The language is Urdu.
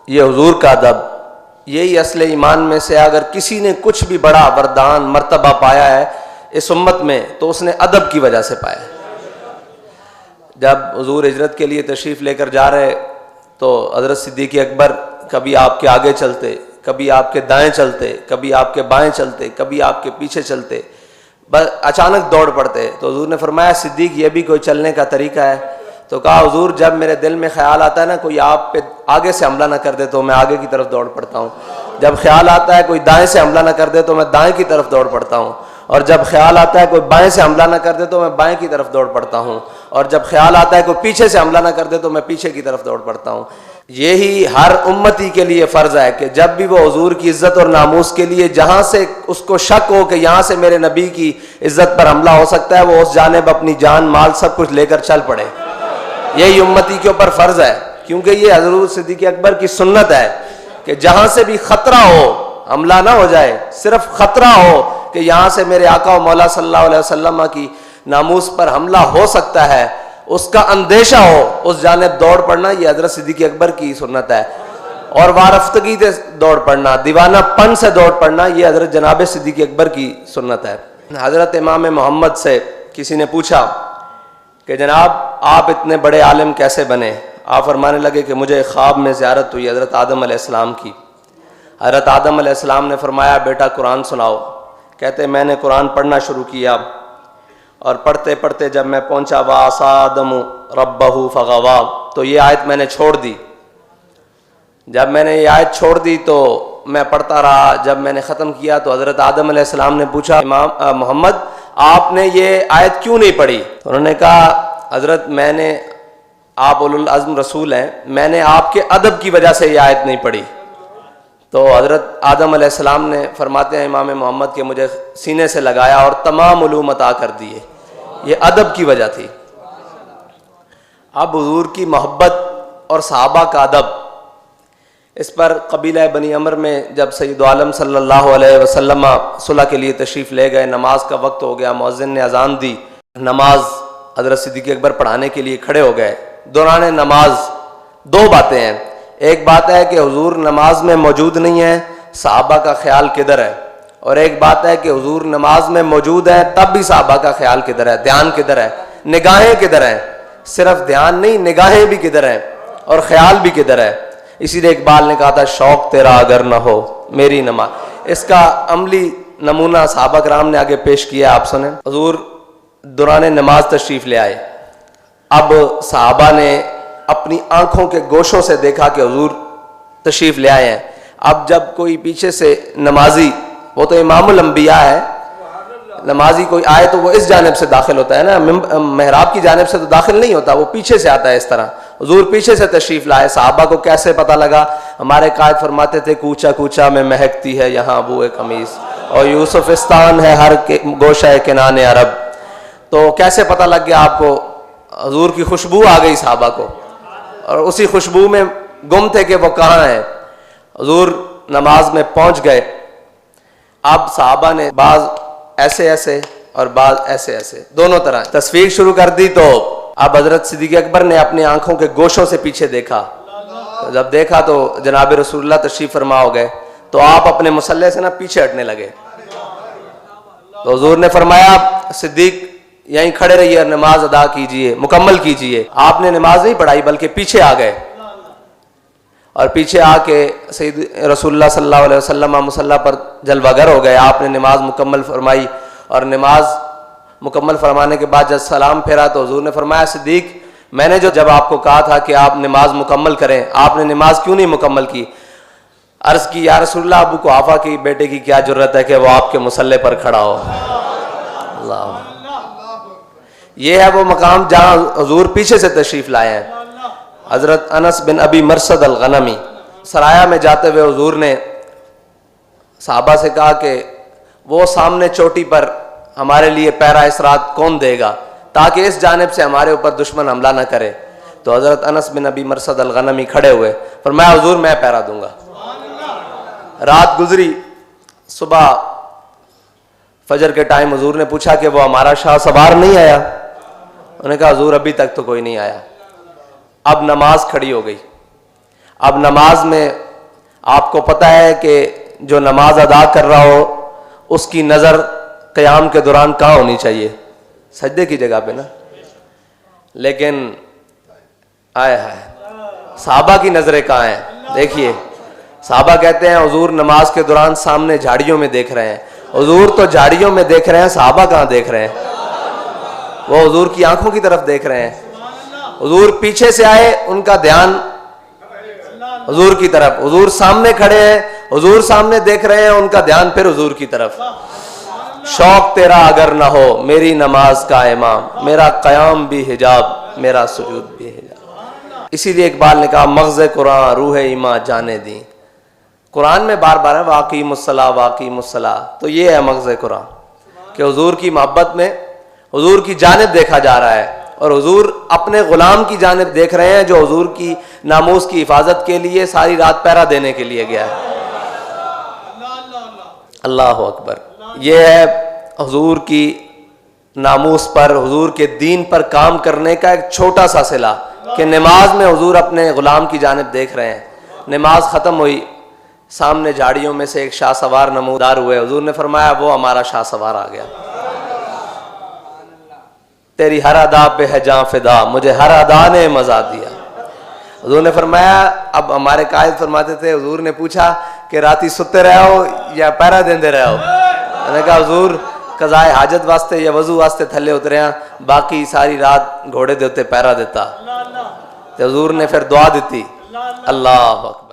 یہ حضور کا ادب، یہی اصل ایمان میں سے اگر کسی نے کچھ بھی بڑا وردان مرتبہ پایا ہے اس امت میں تو اس نے ادب کی وجہ سے پایا ہے۔ جب حضور ہجرت کے لیے تشریف لے کر جا رہے تو حضرت صدیق اکبر کبھی آپ کے آگے چلتے، کبھی آپ کے دائیں چلتے، کبھی آپ کے بائیں چلتے، کبھی آپ کے پیچھے چلتے، بس اچانک دوڑ پڑتے۔ تو حضور نے فرمایا صدیق یہ بھی کوئی چلنے کا طریقہ ہے؟ تو کہا حضور جب میرے دل میں خیال آتا ہے نا کوئی آپ پہ آگے سے حملہ نہ کر دے تو میں آگے کی طرف دوڑ پڑتا ہوں، جب خیال آتا ہے کوئی دائیں سے حملہ نہ کر دے تو میں دائیں کی طرف دوڑ پڑتا ہوں، اور جب خیال آتا ہے کوئی بائیں سے حملہ نہ کر دے تو میں بائیں کی طرف دوڑ پڑتا ہوں، اور جب خیال آتا ہے کوئی پیچھے سے حملہ نہ کر دے تو میں پیچھے کی طرف دوڑ پڑتا ہوں۔ یہی ہر امتی کے لیے فرض ہے کہ جب بھی وہ حضور کی عزت اور ناموس کے لیے جہاں سے اس کو شک ہو کہ یہاں سے میرے نبی کی عزت پر حملہ ہو سکتا ہے وہ اس جانب اپنی جان مال سب کچھ لے کر چل پڑے۔ یہی امتی کے اوپر فرض ہے، کیونکہ یہ حضرت صدیق اکبر کی سنت ہے کہ جہاں سے بھی خطرہ ہو، حملہ نہ ہو جائے، صرف خطرہ ہو کہ یہاں سے میرے آقا و مولا صلی اللہ علیہ وسلم کی ناموس پر حملہ ہو سکتا ہے، اس کا اندیشہ ہو، اس جانب دوڑ پڑنا، یہ حضرت صدیق اکبر کی سنت ہے۔ اور وارفتگی سے دوڑ پڑنا، دیوانہ پن سے دوڑ پڑنا، یہ حضرت جناب صدیق اکبر کی سنت ہے۔ حضرت امام محمد سے کسی نے پوچھا کہ جناب آپ اتنے بڑے عالم کیسے بنے؟ آپ فرمانے لگے کہ مجھے خواب میں زیارت ہوئی حضرت آدم علیہ السلام کی۔ حضرت آدم علیہ السلام نے فرمایا بیٹا قرآن سناؤ۔ کہتے میں نے قرآن پڑھنا شروع کیا، اور پڑھتے پڑھتے جب میں پہنچا وَعَصَىٰ آدَمُ رَبَّهُ فَغَوَىٰ تو یہ آیت میں نے چھوڑ دی۔ جب میں نے یہ آیت چھوڑ دی تو میں پڑھتا رہا، جب میں نے ختم کیا تو حضرت آدم علیہ السلام نے پوچھا امام محمد آپ نے یہ آیت کیوں نہیں پڑھی؟ تو انہوں نے کہا حضرت میں نے، آپ اولو العزم رسول ہیں، میں نے آپ کے ادب کی وجہ سے یہ آیت نہیں پڑھی۔ تو حضرت آدم علیہ السلام نے فرماتے ہیں امام محمد کے مجھے سینے سے لگایا اور تمام علوم عطا کر دیے، یہ ادب کی وجہ تھی۔ اب حضور کی محبت اور صحابہ کا ادب، اس پر قبیلہ بنی عمر میں جب سید عالم صلی اللہ علیہ وسلم صلح کے لیے تشریف لے گئے، نماز کا وقت ہو گیا، مؤذن نے اذان دی، نماز حضرت صدیق اکبر پڑھانے کے لیے کھڑے ہو گئے۔ دوران نماز دو باتیں ہیں، ایک بات ہے کہ حضور نماز میں موجود نہیں ہے، صحابہ کا خیال کدھر ہے، اور ایک بات ہے کہ حضور نماز میں موجود ہے تب بھی صحابہ کا خیال کدھر ہے، دھیان کدھر ہے، نگاہیں کدھر ہیں، صرف دھیان نہیں نگاہیں بھی کدھر ہیں اور خیال بھی کدھر ہے۔ اسی لیے اقبال نے کہا تھا شوق تیرا اگر نہ ہو میری نماز، اس کا عملی نمونہ صحابہ کرام نے آگے پیش کیا، آپ سنیں۔ حضور دوران نماز تشریف لے آئے، اب صحابہ نے اپنی آنکھوں کے گوشوں سے دیکھا کہ حضور تشریف لے آئے ہیں۔ اب جب کوئی پیچھے سے نمازی، وہ تو امام الانبیاء ہے، نمازی کوئی آئے تو وہ اس جانب سے داخل ہوتا ہے نا، محراب کی جانب سے تو داخل نہیں ہوتا، وہ پیچھے سے آتا ہے اس طرح۔ حضور پیچھے سے تشریف لائے، صحابہ کو کیسے پتہ لگا؟ ہمارے قائد فرماتے تھے کوچا کوچا میں مہکتی ہے یہاں بوئے قمیص، اور یوسفستان ہے ہر گوشہ کنان عرب۔ تو کیسے پتہ لگ گیا آپ کو؟ حضور کی خوشبو آ گئی صحابہ کو، اور اسی خوشبو میں گم تھے کہ وہ کہاں ہیں۔ حضور نماز میں پہنچ گئے، اب صحابہ نے بعض ایسے ایسے اور بعض ایسے ایسے دونوں طرح تصویر شروع کر دی، تو اب حضرت صدیق اکبر نے اپنی آنکھوں کے گوشوں سے پیچھے دیکھا، جب دیکھا تو جناب رسول اللہ تشریف فرما ہو گئے، تو آپ اپنے مصلی سے نا پیچھے ہٹنے لگے۔ تو حضور نے فرمایا صدیق یہیں کھڑے رہیے اور نماز ادا کیجئے، مکمل کیجئے۔ آپ نے نماز نہیں پڑھائی بلکہ پیچھے آ گئے، اور پیچھے آ کے سید رسول اللہ صلی اللہ علیہ وسلم مصلی پر جلوہ گر ہو گئے۔ آپ نے نماز مکمل فرمائی، اور نماز مکمل فرمانے کے بعد جب سلام پھیرا تو حضور نے فرمایا صدیق میں نے جب آپ کو کہا تھا کہ آپ نماز مکمل کریں، آپ نے نماز کیوں نہیں مکمل کی؟ عرض کی یا رسول اللہ ابو قحافہ کی بیٹے کی کیا جرت ہے کہ وہ آپ کے مصلی پر کھڑا ہو۔ اللہ، یہ ہے وہ مقام جہاں حضور پیچھے سے تشریف لائے ہیں۔ حضرت انس بن ابی مرصد الغنمی سرایا میں جاتے ہوئے حضور نے صحابہ سے کہا کہ وہ سامنے چوٹی پر ہمارے لیے پہرا اس رات کون دے گا تاکہ اس جانب سے ہمارے اوپر دشمن حملہ نہ کرے؟ تو حضرت انس بن ابی مرصد الغنمی کھڑے ہوئے، فرمایا حضور میں پہرا دوں گا۔ رات گزری، صبح فجر کے ٹائم حضور نے پوچھا کہ وہ ہمارا شاہ سوار نہیں آیا؟ انہوں نے کہا حضور ابھی تک تو کوئی نہیں آیا۔ اب نماز کھڑی ہو گئی، اب نماز میں آپ کو پتہ ہے کہ جو نماز ادا کر رہا ہو اس کی نظر قیام کے دوران کہاں ہونی چاہیے؟ سجدے کی جگہ پہ نا. لیکن آئے صحابہ کی نظریں کہاں ہیں؟ دیکھیے صحابہ کہتے ہیں حضور نماز کے دوران سامنے جھاڑیوں میں دیکھ رہے ہیں. حضور تو جھاڑیوں میں دیکھ رہے ہیں، صحابہ کہاں دیکھ رہے ہیں؟ وہ حضور کی آنکھوں کی طرف دیکھ رہے ہیں. حضور پیچھے سے آئے، ان کا دھیان حضور کی طرف. حضور سامنے کھڑے ہیں، حضور سامنے دیکھ رہے ہیں، ان کا دھیان پھر حضور کی طرف. شوق تیرا اگر نہ ہو میری نماز کا امام، میرا قیام بھی حجاب، میرا سجود بھی حجاب. اسی لیے اقبال نے کہا مغز قرآن روح ایمان جانے دی. قرآن میں بار بار ہے واقیم الصلاۃ واقیم الصلاۃ. تو یہ ہے مغز قرآن کہ حضور کی محبت میں حضور کی جانب دیکھا جا رہا ہے، اور حضور اپنے غلام کی جانب دیکھ رہے ہیں جو حضور کی ناموس کی حفاظت کے لیے ساری رات پہرا دینے کے لیے گیا ہے. اللہ اکبر. یہ ہے حضور کی ناموس پر، حضور کے دین پر کام کرنے کا ایک چھوٹا سا صلہ کہ نماز میں حضور اپنے غلام کی جانب دیکھ رہے ہیں. نماز ختم ہوئی، سامنے جھاڑیوں میں سے ایک شاہ سوار نمودار ہوئے. حضور نے فرمایا وہ ہمارا شاہ سوار آ گیا. تیری ہر ادا پہ ہے جاں فدا، مجھے ہر ادا نے مزہ دیا. حضور نے فرمایا، اب ہمارے قائد فرماتے تھے حضور نے پوچھا کہ راتی ستے رہے ہو یا پہرا دیندے رہے ہو؟ میں نے کہا حضور قضائے حاجت واسطے یا وضو واسطے تھلے اترے ہیں، باقی ساری رات گھوڑے دے اتنے پہرا دیتا. تو حضور نے پھر دعا دیتی. اللہ اکبر.